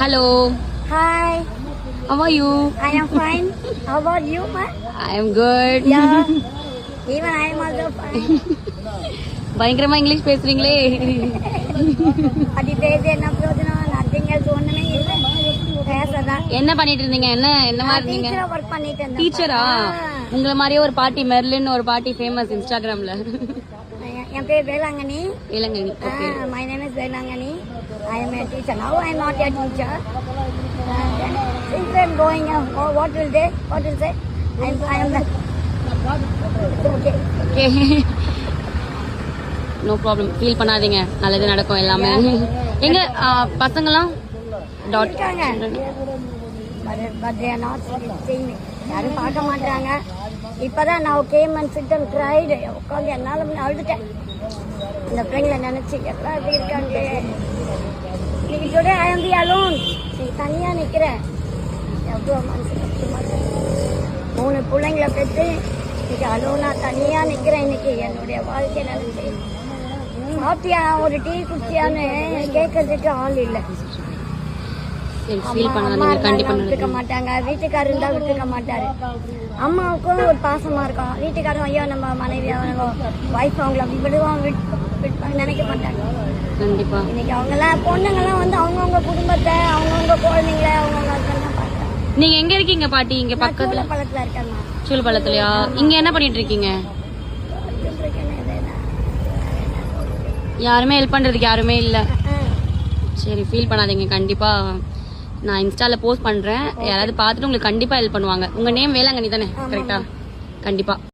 Hello. Hi. How are you? I am fine. How about you, ma? I am good. Yeah. Even I am also fine. பயங்கரமா English பேசுறீங்களே. அது பேச என்ன பிரயோஜனம்? Nothing else ஒண்ணுமே இல்லை. பேசதான். என்ன பண்ணிட்டு இருந்தீங்க? என்ன மாதிரி இருந்தீங்க? டீச்சரா ஒர்க் பண்ணிட்டு இருந்தேன். டீச்சரா? உங்கள மாதிரியே ஒரு பாட்டி மெர்லின் ஒரு பாட்டி ஃபேமஸ் இன்ஸ்டாகிராம்ல. என் பேர் Velankanni. Velankanni. Okay. My name is Velankanni. I am a teacher. Now I am not a teacher. Since I am going, what will they? What will say? I am the. Okay. Okay. No problem. Feel பண்ணாதீங்க, நல்லது நடக்கும் எல்லாமே. எங்க பசங்களாம் இருக்காங்க. But they are not seeing me. யாரும் பார்க்க மாட்டாங்க. இப்பதான் நான் came and sit and cried. உட்காந்து என்னால அழுதுட்டேன். இந்த பிள்ளைங்களை நினைச்சு எல்லாம் எப்படி இருக்காங்க. இன்னைக்கு today I am the alone. நீ தனியா நிக்கிற. எவ்வளவு மனசு கஷ்டமா இருக்கு. 3 பிள்ளைங்களை பெற்று இன்னைக்கு அலோனா தனியா நிக்கிறேன். இன்னைக்கு என்னுடைய வாழ்க்கை நினைச்சு சாப்பிட்டியா ஒரு டீ குடிச்சியான்னு கேட்கறதுக்கு ஆள் இல்லை. விட்டுக்க மாட்டாங்க. வீட்டுக்காரர் இருந்தா விட்டுக்க மாட்டாரு. அம்மாவுக்கும் ஒரு பாசமா இருக்கும். வீட்டுக்காரரும் ஐயோ நம்ம மனைவி வைஃப் அவங்கள அப்படி விடுவோம் நினைக்க மாட்டாங்க. கண்டிப்பா இன்னைக்கு அவங்க எல்லாம் பொண்ணுங்க எல்லாம் வந்து அவங்கவுங்க குடும்பத்தை அவங்கவுங்க குழந்தைங்களை அவங்கவுங்க ஹஸ்பண்ட் பாக்குறாங்க. நீங்க எங்க இருக்கீங்க பாட்டி? இங்க பக்கத்துல பழத்துல இருக்கேன். சூழ்பலத்துலயா? இங்க என்ன பண்ணிட்டு இருக்கீங்க? யாருமே ஹெல்ப் பண்றதுக்கு யாருமே இல்ல. சரி, ஃபீல் பண்ணாதீங்க. கண்டிப்பா நான் இன்ஸ்டால போஸ்ட் பண்றேன். யாராவது பார்த்துட்டு உங்களுக்கு கண்டிப்பா ஹெல்ப் பண்ணுவாங்க. உங்க நேம் வேளாங்கண்ணி தானே? கரெக்டா? கண்டிப்பா.